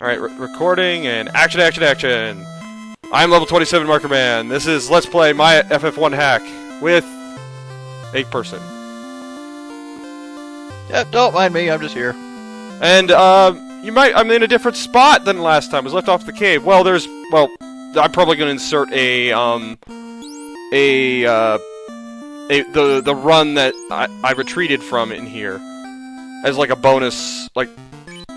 Alright, recording and action, action, action! I'm level 27 Marker Man. This is Let's Play my FF1 Hack with a person. Yeah, don't mind me, I'm just here. And, I'm in a different spot than last time. I was left off the cave. Well, I'm probably gonna insert the run that I retreated from in here. As like a bonus, like,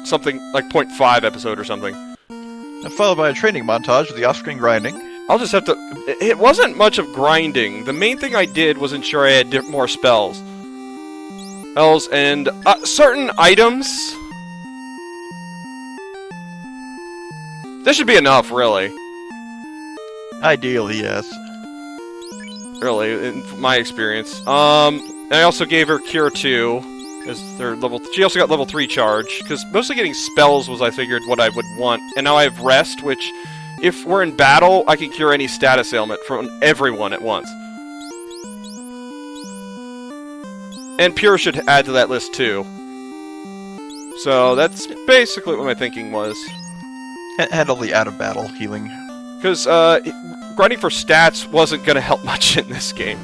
something, like 0.5 episode or something. And followed by a training montage with the off-screen grinding. I'll just have to... It wasn't much of grinding. The main thing I did was ensure I had more spells. And certain items... This should be enough, really. Ideally, yes. Really, in my experience. And I also gave her Cure 2. As their she also got level 3 charge, because mostly getting spells was, I figured, what I would want. And now I have Rest, which, if we're in battle, I can cure any status ailment from everyone at once. And Pure should add to that list, too. So, that's basically what my thinking was. Handle the out-of-battle healing. Because, grinding for stats wasn't going to help much in this game.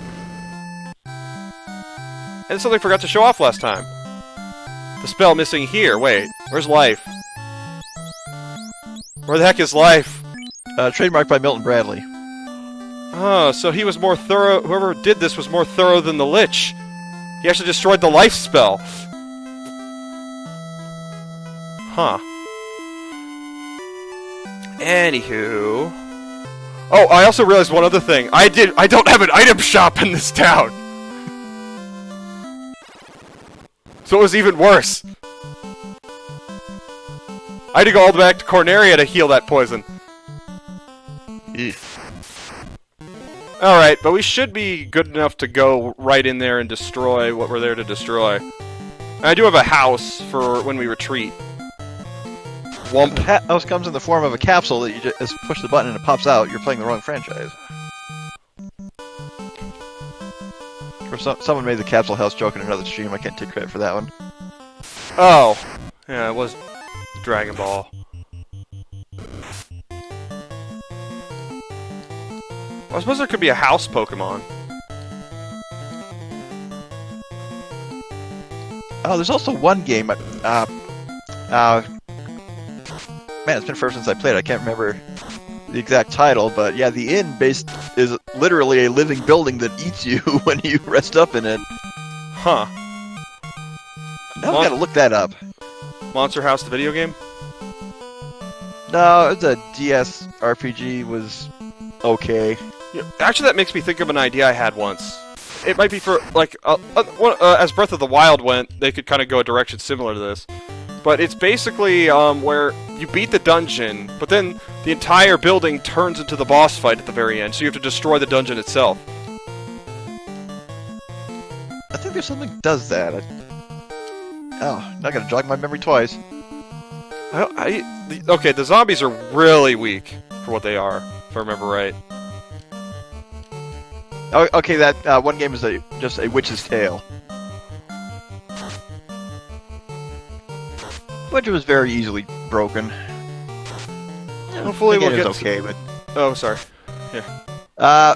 And something I forgot to show off last time. The spell missing here. Wait, where's life? Where the heck is life? Trademarked by Milton Bradley. Oh, so he was more thorough. Whoever did this was more thorough than the Lich. He actually destroyed the life spell. Huh. Anywho. Oh, I also realized one other thing. I don't have an item shop in this town. So it was even worse. I had to go all the way back to Corneria to heal that poison. Alright, but we should be good enough to go right in there and destroy what we're there to destroy. And I do have a house for when we retreat. Wump. The house comes in the form of a capsule that you just push the button and it pops out. You're playing the wrong franchise. Or someone made the capsule house joke in another stream. I can't take credit for that one. Oh. Yeah, it was Dragon Ball. I suppose there could be a house Pokemon. Oh, there's also one game. Man, it's been forever since I played it. I can't remember the exact title, but yeah, the inn is literally a living building that eats you when you rest up in it. Huh. Now I gotta look that up. Monster House, the video game? No, it's a DS RPG, was okay. Yeah, actually, that makes me think of an idea I had once. It might be for, like, as Breath of the Wild went, they could kind of go a direction similar to this. But it's basically, where you beat the dungeon, but then the entire building turns into the boss fight at the very end, so you have to destroy the dungeon itself. I think there's something that does that. Oh, now I gotta jog my memory twice. Okay, the zombies are really weak for what they are, if I remember right. Oh, okay, that one game is just a witch's tale. Which was very easily broken. Yeah, hopefully we'll get okay, but... Oh, sorry. Yeah.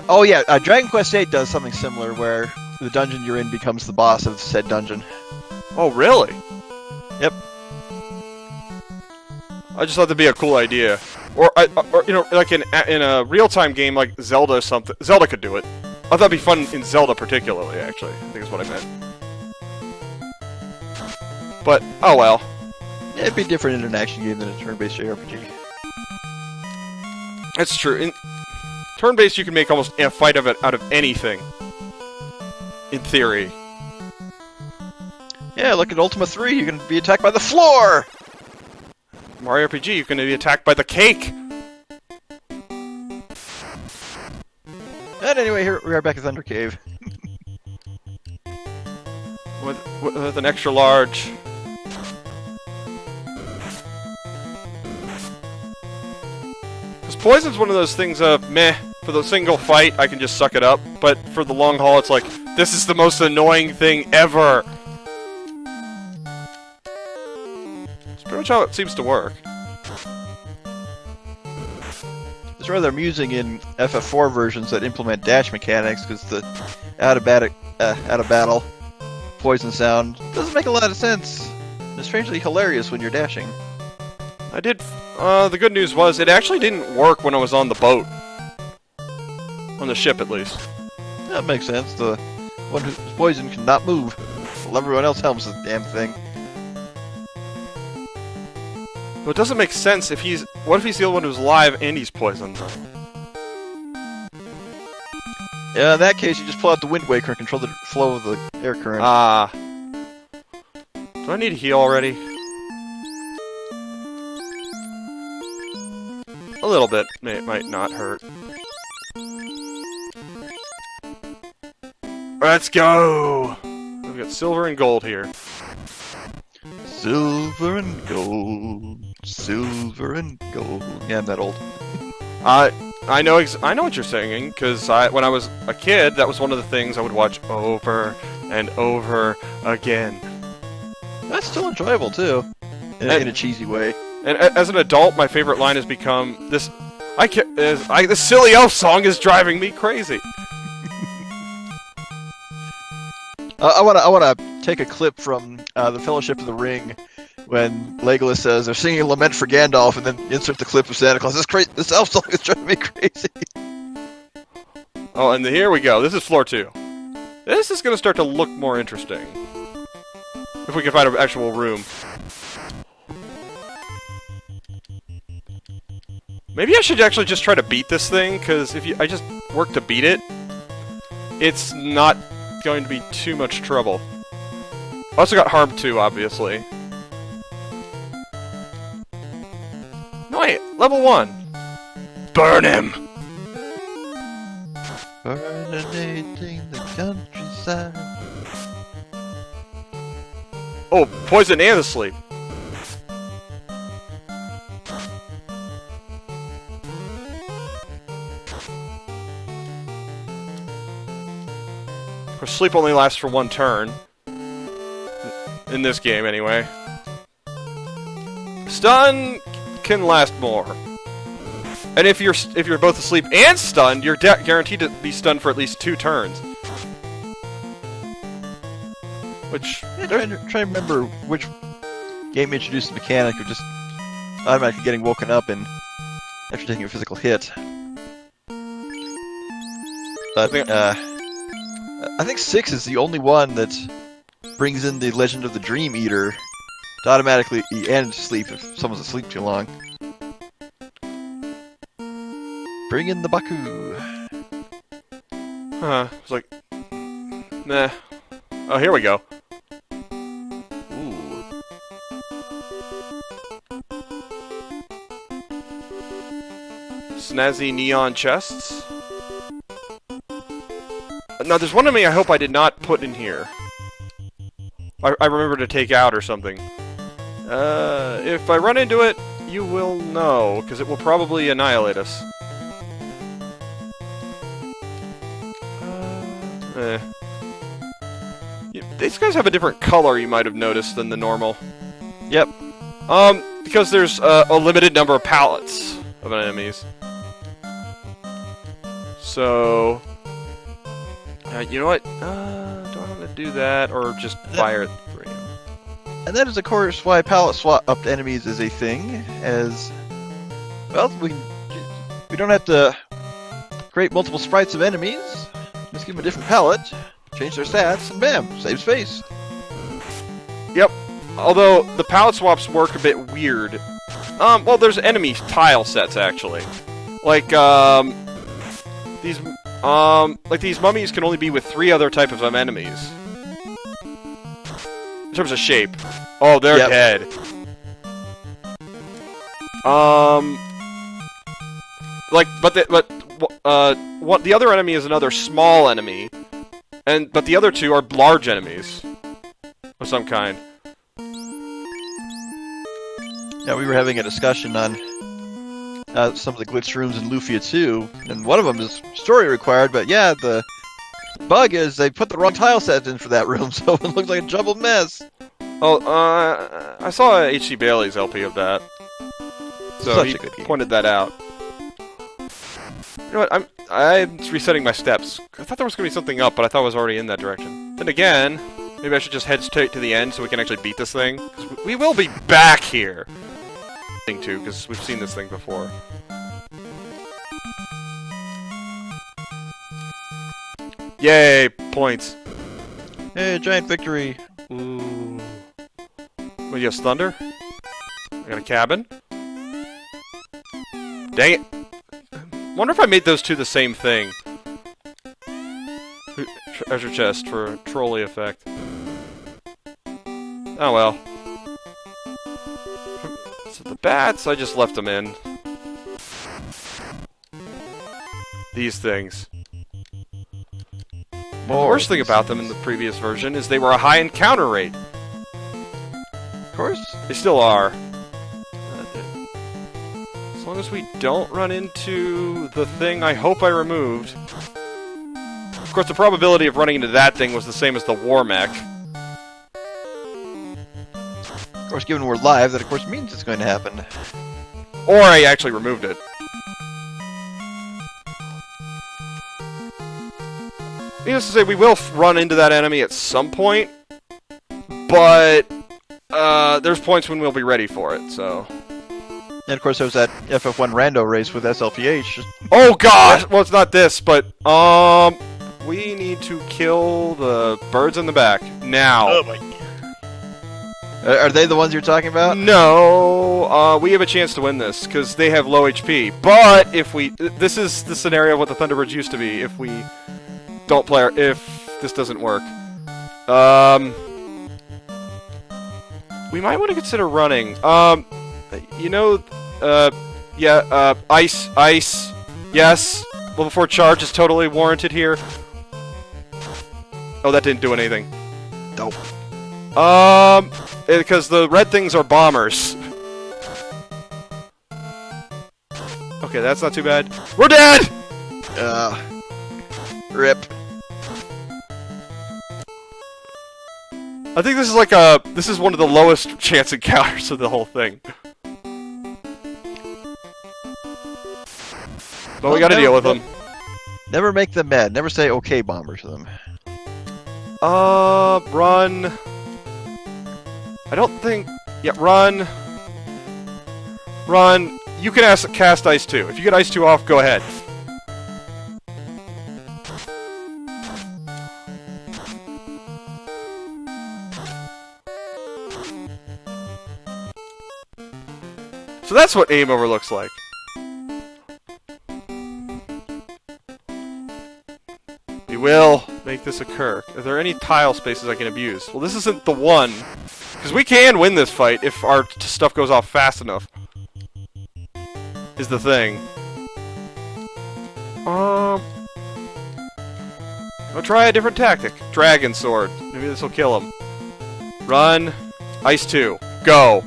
Oh yeah, Dragon Quest VIII does something similar where the dungeon you're in becomes the boss of said dungeon. Oh, really? Yep. I just thought that'd be a cool idea. Or you know, like in a real-time game like Zelda or something. Zelda could do it. I thought that'd be fun in Zelda particularly, actually. I think is what I meant. But, oh well. Yeah, it'd be different in an action game than a turn-based JRPG. That's true. In turn-based, you can make almost a fight of it out of anything. In theory. Yeah, look at Ultima 3, you can be attacked by the floor! Mario RPG, you can be attacked by the cake! And anyway, here we are back at Thunder Cave. with an extra large... Because poison's one of those things of, meh, for the single fight, I can just suck it up, but for the long haul, it's like, this is the most annoying thing ever! It's pretty much how it seems to work. It's rather amusing in FF4 versions that implement dash mechanics, because the out of battle poison sound doesn't make a lot of sense. It's strangely hilarious when you're dashing. I did. The good news was it actually didn't work when I was on the boat. On the ship, at least. That makes sense. The one whose poison cannot move. Well, everyone else helps the damn thing. But it doesn't make sense if he's... What if he's the only one who's alive and he's poisoned? Yeah, in that case, you just pull out the Wind Waker and control the flow of the air current. Ah. Do I need to heal already? A little bit. It might not hurt. Let's go! We've got silver and gold here. Silver and gold, silver and gold. Yeah, I'm that old. I know what you're singing, because when I was a kid, that was one of the things I would watch over and over again. That's still enjoyable, too. In a cheesy way. And as an adult, my favorite line has become, this silly elf song is driving me crazy. I wanna take a clip from the Fellowship of the Ring when Legolas says they're singing a lament for Gandalf, and then insert the clip of Santa Claus. This elf song is driving me crazy. Oh, and here we go. This is floor 2. This is going to start to look more interesting. If we can find an actual room. Maybe I should actually just try to beat this thing, because if I just work to beat it, it's not going to be too much trouble. I also got harmed too, obviously. No, wait, level 1. Burn him! Burninating the countryside. Oh, poison and asleep. Of course, sleep only lasts for 1 turn. In this game, anyway. Stun can last more. And if you're both asleep and stunned, you're guaranteed to be stunned for at least 2 turns. Which... Yeah, trying to remember which game introduced the mechanic of just automatically getting woken up after taking a physical hit. But, I think 6 is the only one that brings in the Legend of the Dream Eater to automatically end sleep if someone's asleep too long. Bring in the Baku. It's like... Nah. Oh, here we go. Ooh. Snazzy neon chests. Now, there's one of me I hope I did not put in here. I remember to take out or something. If I run into it, you will know, because it will probably annihilate us. These guys have a different color, you might have noticed, than the normal. Yep. Because there's a limited number of pallets of enemies. So... you know what? Do I want to do that, or just fire it for you? And that is, of course, why palette swap up enemies is a thing, as... Well, we don't have to create multiple sprites of enemies. Just give them a different palette, change their stats, and bam! Save space. Yep. Although, the palette swaps work a bit weird. Well, there's enemy tile sets, actually. Like, these mummies can only be with 3 other types of enemies. In terms of shape. Oh, they're dead. The other enemy is another small enemy, but the other 2 are large enemies of some kind. Yeah, we were having a discussion on some of the glitch rooms in Lufia 2, and one of them is story required, but yeah, the bug is they put the wrong tile set in for that room, so it looks like a jumbled mess. Oh, I saw H.C. Bailey's LP of that, so he pointed that out. You know what? I'm resetting my steps. I thought there was going to be something up, but I thought I was already in that direction. Then again, maybe I should just head straight to the end so we can actually beat this thing. 'Cause we will be back here. Thing too, because we've seen this thing before. Yay! Points. Hey, giant victory. Ooh. What, yes, thunder? I got a cabin? Dang it! Wonder if I made those two the same thing. Treasure chest for a trolley effect. Oh well. So the bats, I just left them in. These things. The worst thing about them in the previous version is they were a high encounter rate. Of course. They still are. As long as we don't run into the thing I hope I removed. Of course, the probability of running into that thing was the same as the war mech. Of course, given we're live, that of course means it's going to happen. Or I actually removed it. Needless to say, we will run into that enemy at some point, but there's points when we'll be ready for it, so... And of course, there was that FF1 rando race with SLPH. Oh god! Well, it's not this, but, we need to kill the birds in the back. Now. Oh my... Are they the ones you're talking about? No, we have a chance to win this, because they have low HP. But, if we... This is the scenario of what the Thunderbirds used to be, if we don't play... If this doesn't work. We might want to consider running. You know, ice, yes. Level 4 charge is totally warranted here. Oh, that didn't do anything. Nope. Because the red things are bombers. Okay, that's not too bad. We're dead! Rip. I think this is like this is one of the lowest chance encounters of the whole thing. But we gotta deal with them. Never make them mad. Never say okay bomber to them. Run. I don't think... Yeah, run. Run. You can cast Ice 2. If you get Ice 2 off, go ahead. So that's what aim over looks like. We will make this occur. Are there any tile spaces I can abuse? Well, this isn't the one. Because we can win this fight if our stuff goes off fast enough. Is the thing. I'll try a different tactic. Dragon Sword. Maybe this will kill him. Run. Ice 2. Go.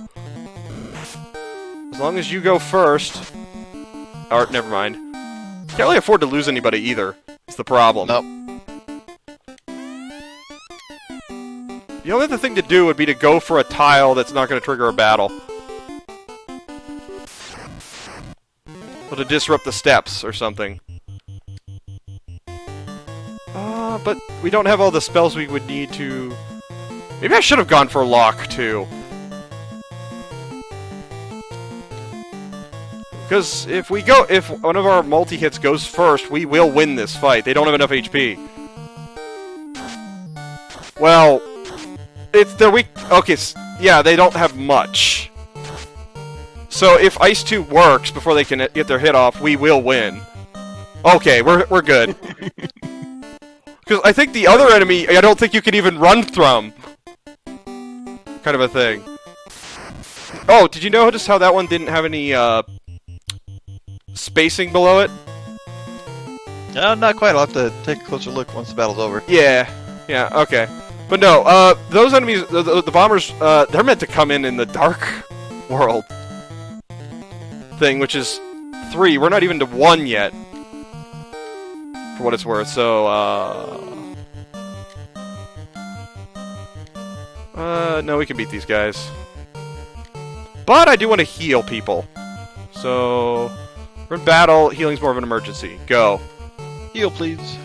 As long as you go first. Or, never mind. Can't really afford to lose anybody either. It's the problem. Nope. The only other thing to do would be to go for a tile that's not going to trigger a battle. Or to disrupt the steps or something. But we don't have all the spells we would need to... Maybe I should have gone for Lock, too. Because if one of our multi-hits goes first, we will win this fight. They don't have enough HP. Well... They're weak. Okay, yeah, they don't have much. So if Ice 2 works before they can get their hit off, we will win. Okay, we're good. Because I think the other enemy, I don't think you can even run from. Kind of a thing. Oh, did you notice how that one didn't have any spacing below it? No, not quite. I'll have to take a closer look once the battle's over. Yeah, okay. But no, those enemies, the bombers, they're meant to come in the dark world thing, which is 3. We're not even to 1 yet, for what it's worth, so, no, we can beat these guys. But I do want to heal people. So, We're in battle. Healing's more of an emergency. Go. Heal, please.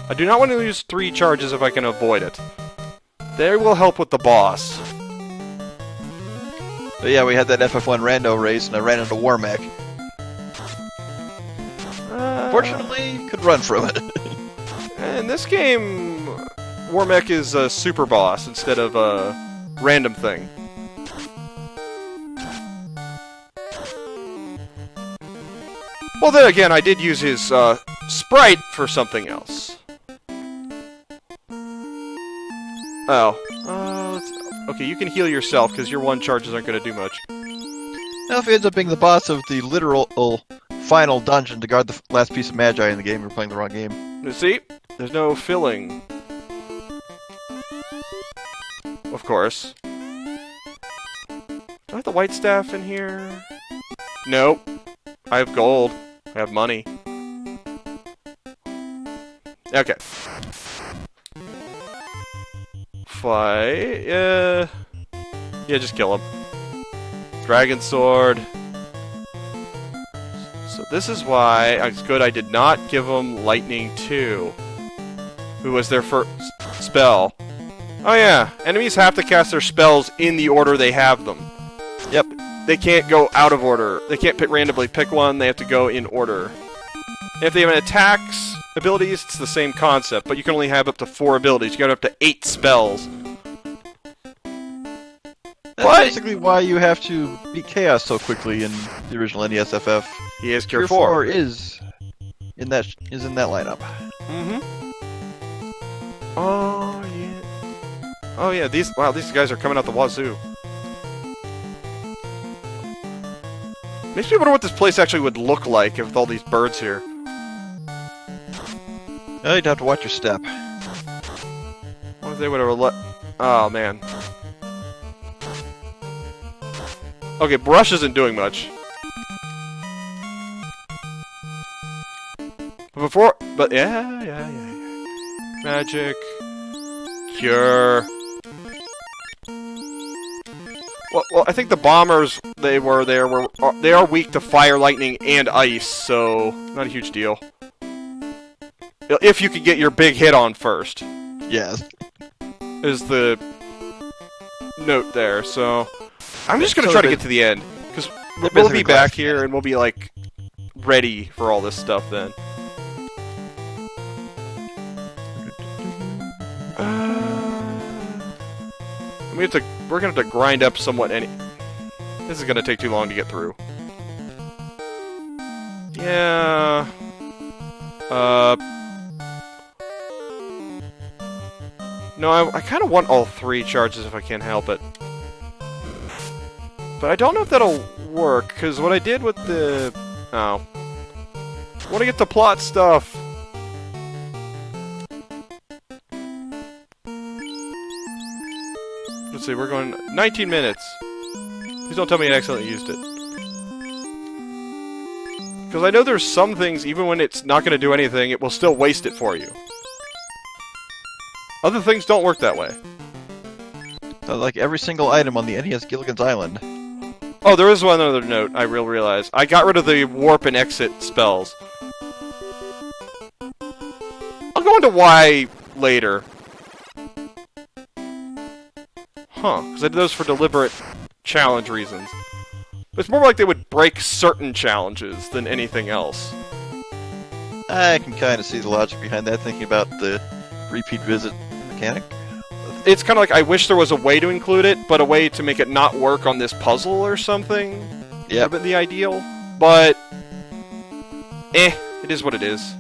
I do not want to use 3 charges if I can avoid it. They will help with the boss. But yeah, we had that FF1 rando race, and I ran into Warmech. Fortunately, could run from it. In this game, Warmech is a super boss instead of a random thing. Well, then again, I did use his sprite for something else. Oh. Okay, you can heal yourself, because your 1 charges aren't going to do much. Now, if he ends up being the boss of the literal final dungeon to guard the last piece of Magi in the game, we're playing the wrong game. See? There's no filling. Of course. Do I have the white staff in here? Nope. I have gold. I have money. Okay. Fight. Yeah, just kill him. Dragon Sword. So this is why it's good I did not give him Lightning 2, who was their first spell. Oh yeah, enemies have to cast their spells in the order they have them. Yep, they can't go out of order. They can't randomly pick one, they have to go in order. If they have an attacks abilities, it's the same concept, but you can only have up to 4 abilities. You got up to 8 spells. That's basically why you have to beat Chaos so quickly in the original NES FF. He is Cure 4. is in that lineup. Mm-hmm. Oh yeah. Oh yeah. These guys are coming out the wazoo. Makes me wonder what this place actually would look like with all these birds here. Oh, you'd have to watch your step. What if they would have let? Oh man. Okay, brush isn't doing much. But yeah. Magic. Cure. Well, I think the bombers they are weak to fire, lightning, and ice, so not a huge deal. If you could get your big hit on first. Yes. Is the note there, so I'm just gonna try to get to the end, because we'll be back here and we'll be like ready for all this stuff then. We're gonna have to grind up somewhat. This is gonna take too long to get through. Yeah. No, I kind of want all 3 charges if I can help it. But I don't know if that'll work, because what I did with the... Oh. I want to get the plot stuff! Let's see, we're going 19 minutes. Please don't tell me I accidentally used it. Because I know there's some things, even when it's not going to do anything, it will still waste it for you. Other things don't work that way. Like every single item on the NES Gilligan's Island. Oh, there is one other note I realize. I got rid of the warp and exit spells. I'll go into why later. Huh, because I did those for deliberate challenge reasons. But it's more like they would break certain challenges than anything else. I can kind of see the logic behind that, thinking about the repeat visit mechanic. It's kind of like I wish there was a way to include it, but a way to make it not work on this puzzle or something. Yeah, would have been the ideal. But it is what it is.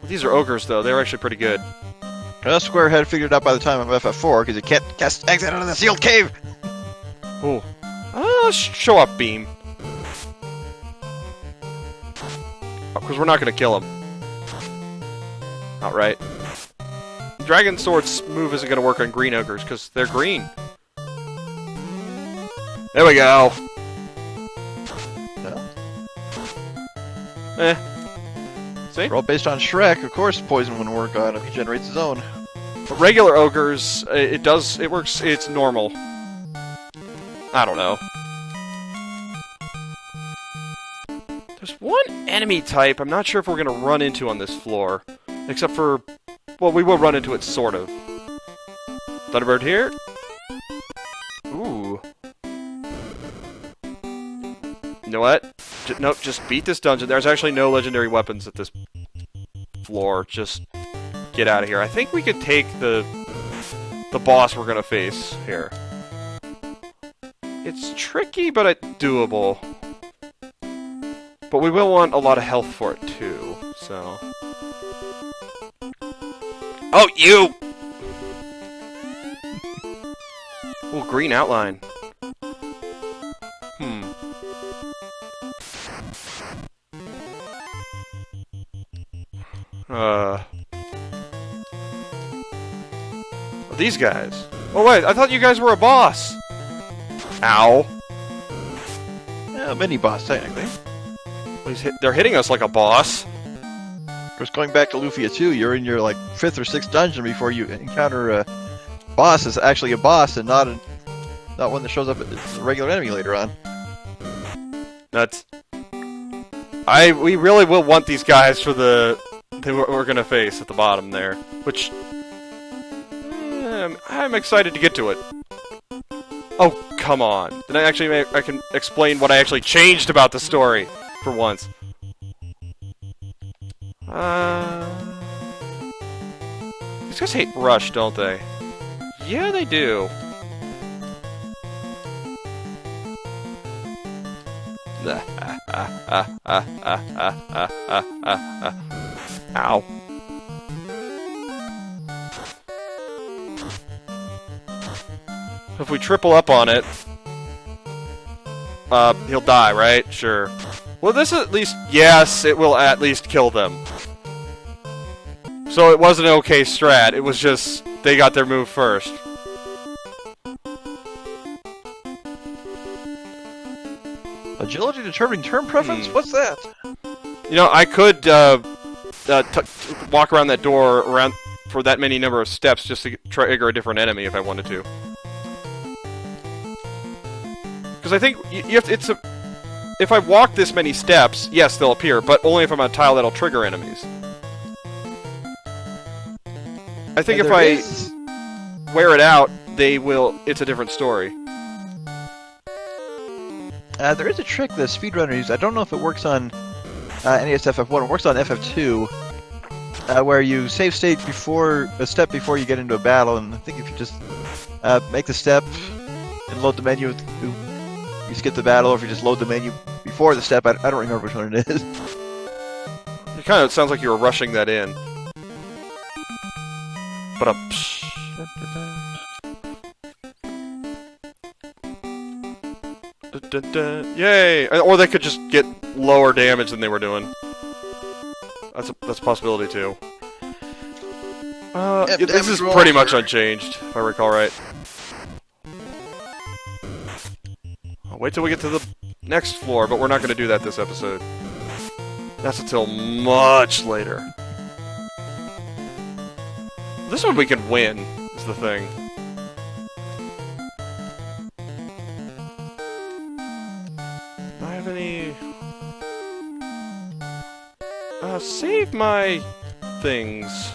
These are ogres, though. They're actually pretty good. Well, Square had figured it out by the time of FF4, because you can't cast exit out of the sealed cave! Ooh. Let's show off Beam. Because we're not going to kill him. Outright. Dragon Sword's move isn't going to work on green ogres, because they're green. There we go! No. See? We're all based on Shrek, of course poison wouldn't work on him, he generates his own. But regular ogres, it works, it's normal. I don't know. There's one enemy type I'm not sure if we're gonna run into on this floor. Except for... well, we will run into it, sort of. Thunderbird here? Ooh. You know what? Nope, just beat this dungeon. There's actually no legendary weapons at this floor. Just get out of here. I think we could take the boss we're gonna face here. It's tricky, but doable. But we will want a lot of health for it, too, so... oh, you! Ooh, green outline. These guys. Oh wait, I thought you guys were a boss! Ow. Yeah, mini-boss, technically. They're hitting us like a boss. Of course, going back to Lufia 2, you're in your, like, 5th or 6th dungeon before you encounter a boss that's actually a boss and not one that shows up as a regular enemy later on. That's... we really will want these guys for we're gonna face at the bottom there, which... I'm excited to get to it. Oh, come on. Then I can explain what I actually changed about the story, for once. These guys hate Rush, don't they? Yeah, they do. Ow. If we triple up on it, he'll die, right? Sure. Well, this at least... yes, it will at least kill them. So it was an okay strat, it was just... they got their move first. Agility determining turn preference? What's that? You know, I could walk around that door for that many number of steps just to trigger a different enemy if I wanted to. Because I think you have to, if I walk this many steps, yes, they'll appear, but only if I'm on a tile that'll trigger enemies. I think if I wear it out, it's a different story. There is a trick that speedrunners use. I don't know if it works on NES FF1. It works on FF2, where you save state a step before you get into a battle, and I think if you just make the step and load the menu, you skip the battle, or if you just load the menu before the step, I don't remember which one it is. It kind of sounds like you were rushing that in. But yay! Or they could just get lower damage than they were doing. That's a possibility too. This is pretty much unchanged, if I recall right. I'll wait till we get to the next floor, but we're not going to do that this episode. That's until much later. This one we can win, is the thing. Do I have any... save my things.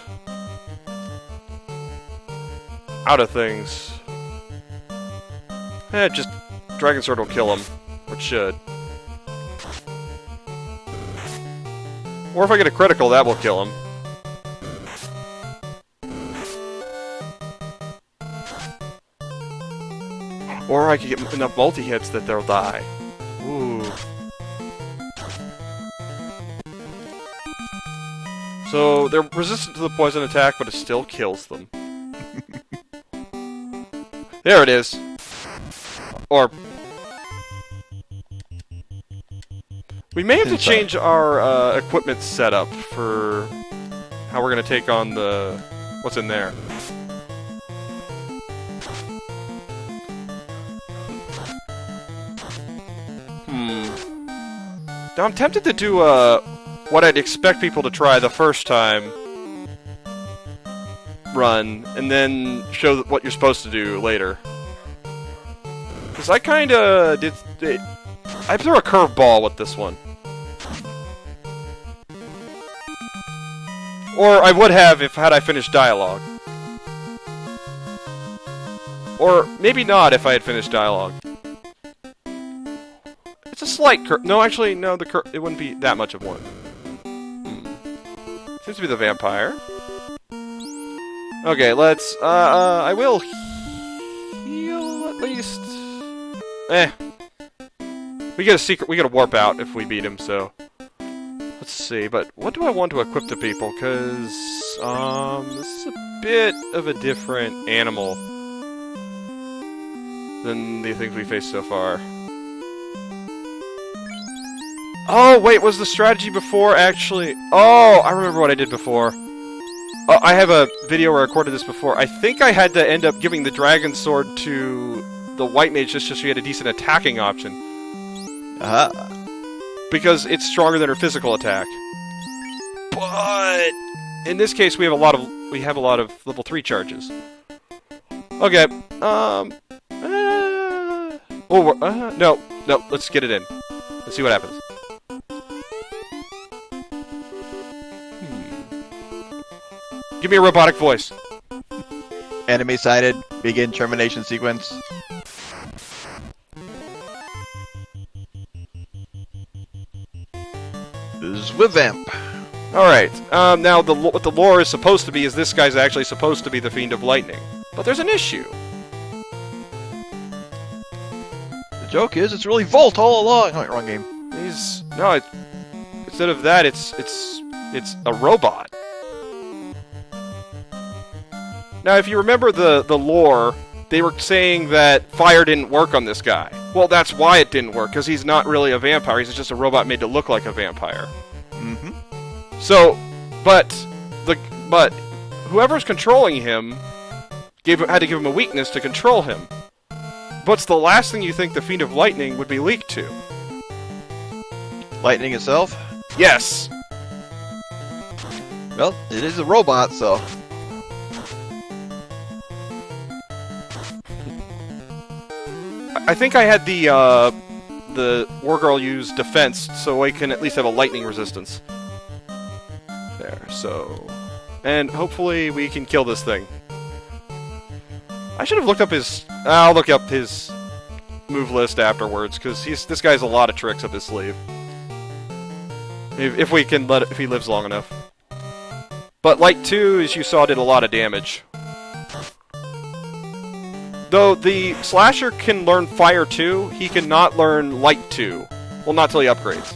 Out of things. Just Dragon Sword will kill him. Which should. Or if I get a critical, that will kill him. Or I could get enough multi-hits that they'll die. Ooh. So, they're resistant to the poison attack, but it still kills them. There it is. Or... we may have to change our equipment setup for how we're going to take on the... what's in there. Now I'm tempted to do what I'd expect people to try the first time run, and then show what you're supposed to do later. Because I kinda did... I threw a curveball with this one. Or I would have if had I finished dialogue. Or maybe not if I had finished dialogue. It's a slight curve. No, actually, no, it wouldn't be that much of one. Seems to be the vampire. Okay, let's, I will heal at least. We get a secret, we get a warp out if we beat him, so. Let's see, but what do I want to equip to people? Because, this is a bit of a different animal than the things we faced so far. Oh, wait, was the strategy before actually... Oh, I remember what I did before. Oh, I have a video where I recorded this before. I think I had to end up giving the dragon sword to the white mage just so she had a decent attacking option. Because it's stronger than her physical attack. But in this case, we have a lot of level 3 charges. Okay. No, let's get it in. Let's see what happens. Give me a robotic voice. Enemy sighted. Begin termination sequence. Zwivamp. Alright, now what the lore is supposed to be is this guy's actually supposed to be the Fiend of Lightning. But there's an issue. The joke is, it's really Volt all along. Oh, wrong game. Instead of that, it's a robot. Now, if you remember the lore, they were saying that fire didn't work on this guy. Well, that's why it didn't work, because he's not really a vampire. He's just a robot made to look like a vampire. Mm-hmm. So, but whoever's controlling him had to give him a weakness to control him. What's the last thing you think the Fiend of Lightning would be leaked to? Lightning itself? Yes! Well, it is a robot, so... I think I had the War Girl use defense, so I can at least have a lightning resistance. There, so... And hopefully we can kill this thing. I should have looked up his... I'll look up his move list afterwards, because this guy has a lot of tricks up his sleeve. If we can if he lives long enough. But Light 2, as you saw, did a lot of damage. Though the Slasher can learn Fire 2, he cannot learn Light 2. Well, not till he upgrades.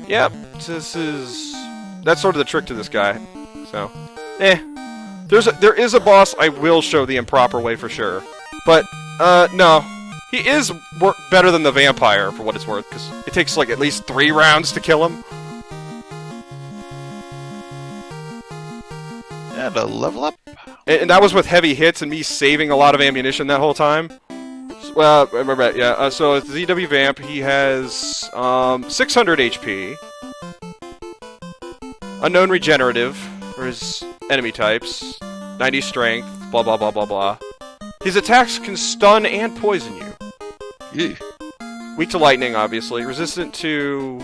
Yep, that's sort of the trick to this guy. So, there is a boss I will show the improper way for sure. But, no. He is better than the vampire, for what it's worth, because it takes, like, at least 3 rounds to kill him. And a level up. And that was with heavy hits and me saving a lot of ammunition that whole time. Well, remember, yeah, so it's ZW Vamp, he has, 600 HP. Unknown Regenerative, for his enemy types. 90 Strength, blah blah blah blah blah. His attacks can stun and poison you. Yeah. Weak to lightning, obviously. Resistant to...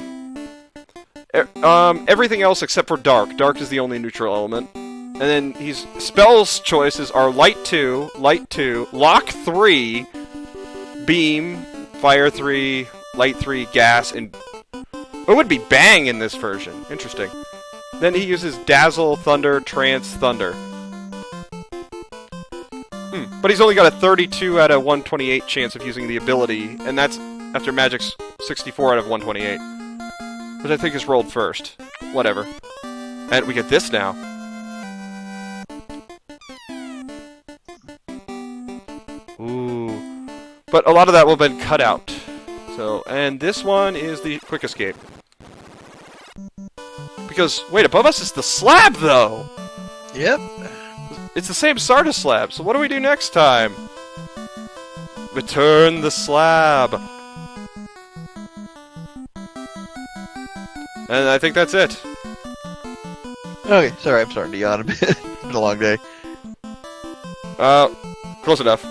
everything else except for Dark. Dark is the only neutral element. And then his spells choices are Light 2, Lock 3, Beam, Fire 3, Light 3, Gas, and... It would be Bang in this version. Interesting. Then he uses Dazzle, Thunder, Trance, Thunder. But he's only got a 32 out of 128 chance of using the ability, and that's after Magic's 64 out of 128. Which I think is rolled first. Whatever. And we get this now. Ooh. But a lot of that will have been cut out. So, and this one is the Quick Escape. Because, wait, above us is the slab, though! Yep. It's the same Sarda slab, so what do we do next time? Return the slab! And I think that's it. Okay, sorry, I'm starting to yawn a bit. It's been a long day. Close enough.